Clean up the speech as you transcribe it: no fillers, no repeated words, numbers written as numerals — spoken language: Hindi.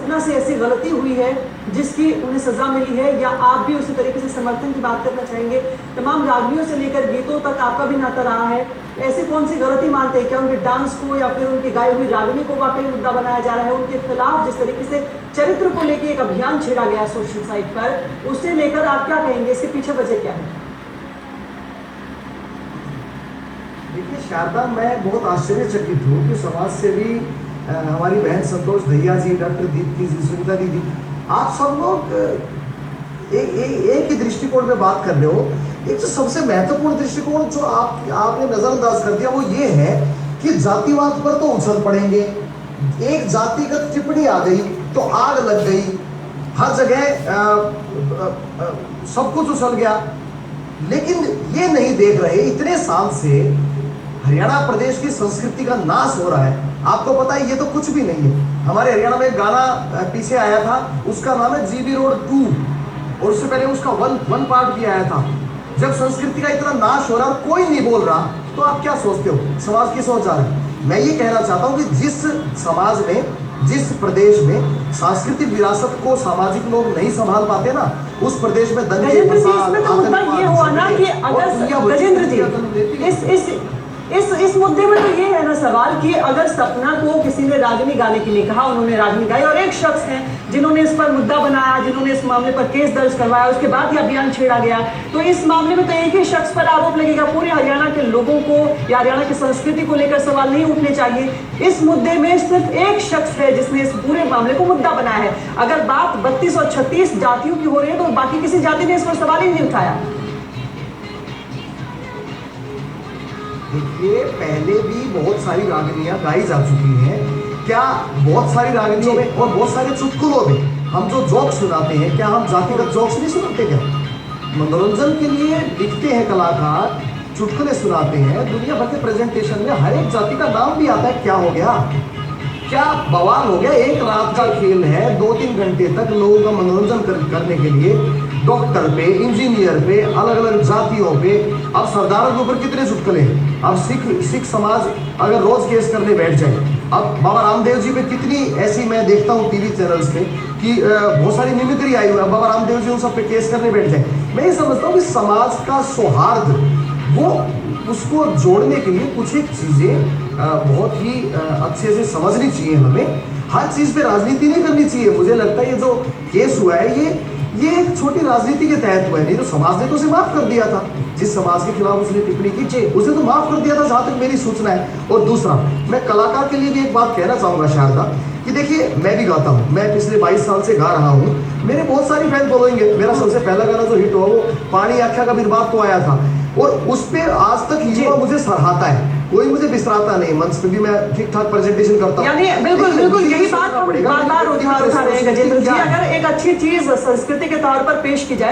सपना से ऐसी गलती हुई है जिसकी उन्हें सजा मिली है, या आप भी उसी तरीके से समर्थन की बात करना चाहेंगे? तमाम रागनियों से लेकर गीतों तक आपका भी नाता रहा है, ऐसी कौन सी गलती मानते हैं? क्या उनके डांस को या फिर उनकी गाई हुई रागनी को वाकई मुद्दा बनाया जा रहा है? उनके खिलाफ जिस तरीके से चरित्र को लेकर एक अभियान छेड़ा गया सोशल साइट पर, उससे लेकर आप क्या कहेंगे? इसके पीछे वजह क्या है? देखिए शारदा, मैं बहुत आश्चर्यचकित हूँ कि समाज सेवी हमारी बहन संतोष दहिया जी, डॉक्टर दीप्ति जी, सुनीता दीदी, आप सब लोग एक ही दृष्टिकोण में बात कर रहे हो। एक जो सबसे महत्वपूर्ण दृष्टिकोण जो आपने नजरअंदाज कर दिया वो ये है कि जातिवाद पर तो उछल पड़ेंगे, एक जातिगत टिप्पणी आ गई तो आग लग गई, हर जगह सब कुछ उछल गया। लेकिन ये नहीं देख रहे इतने साल से हरियाणा प्रदेश की संस्कृति का नाश हो रहा है। आपको पता है ये तो कुछ भी नहीं है। हमारे हरियाणा में एक गाना पीछे आया था, उसका नाम है जीबी रोड 2, और उससे पहले उसका वन पार्ट भी आया था। जब संस्कृति का इतना नाश हो रहा है और कोई नहीं बोल रहा, तो आप क्या सोचते हो समाज की सोच जा रही है? मैं ये कहना चाहता हूँ कि जिस समाज में, जिस प्रदेश में सांस्कृतिक विरासत को सामाजिक लोग नहीं संभाल पाते ना, उस प्रदेश में दंगे फसाद, ये हुआ ना कि अगर गजेंद्र जी इस मुद्दे में तो ये है ना सवाल कि अगर सपना को किसी ने रागनी गाने के लिए कहा, उन्होंने रागनी गाई, और एक शख्स हैं जिन्होंने इस पर मुद्दा बनाया, जिन्होंने इस मामले पर केस दर्ज करवाया, उसके बाद ये अभियान छेड़ा गया, तो इस मामले में तो एक ही शख्स पर आरोप लगेगा। पूरे हरियाणा के लोगों को या हरियाणा की संस्कृति को लेकर सवाल नहीं उठने चाहिए। इस मुद्दे में सिर्फ एक शख्स है जिसने इस पूरे मामले को मुद्दा बनाया है। अगर बात 32 और 36 जातियों की हो रही है तो बाकी किसी जाति ने इस पर सवाल ही नहीं उठाया। देखिए पहले भी बहुत सारी रागनियां गाई जा चुकी हैं। क्या बहुत सारी रागनियों में और बहुत सारे चुटकुलों में हम जो जोक सुनाते हैं, क्या हम जातिगत जोक्स नहीं सुनाते? क्या मनोरंजन के लिए लिखते हैं कलाकार, चुटकुले सुनाते हैं, दुनिया भर के प्रेजेंटेशन में हर एक जाति का नाम भी आता है। क्या हो गया? क्या बवाल हो गया? एक रात का खेल है, 2-3 घंटे तक लोगों का मनोरंजन करने के लिए डॉक्टर पे, इंजीनियर पे, अलग अलग जातियों पे, अब सरदारों के ऊपर कितने चुटकुले हैं। अब सिख समाज अगर रोज केस करने बैठ जाए, अब बाबा रामदेव जी पे कितनी ऐसी मैं देखता हूँ टीवी चैनल्स पे कि बहुत सारी मिमिक्री आई हुई है, बाबा रामदेव जी उन सब पे केस करने बैठ जाए। मैं ये समझता हूँ कि समाज का सौहार्द, वो उसको जोड़ने के लिए कुछ एक चीजें बहुत ही अच्छे से समझनी चाहिए हमें। हर चीज पे राजनीति नहीं करनी चाहिए। मुझे लगता है ये जो केस हुआ है ये एक छोटी राजनीति के तहत हुआ है, नहीं तो समाज ने तो उसे माफ कर दिया था। जिस समाज के खिलाफ उसने टिप्पणी की उसे तो माफ कर दिया था, जहां तक मेरी सूचना है। और दूसरा, मैं कलाकार के लिए भी एक बात कहना चाहूंगा शारदा, कि देखिए मैं भी गाता हूँ, मैं पिछले 22 साल से गा रहा हूँ, मेरे बहुत सारी फैन फॉलोइंग है। मेरा सबसे पहला गाना जो हिट हुआ वो पानी आख्या का बिरबाद तो आया था, और उस पे आज तक युवा मुझे सराहता है, कोई मुझे बिसराता नहीं। मंच पे भी मैं ठीक ठाक प्रेजेंटेशन करता हूँ। यानी बिल्कुल यही बात बार बार उठा रहे हैं गजेंद्र जी। अगर एक अच्छी चीज संस्कृति के तौर पर पेश की जाए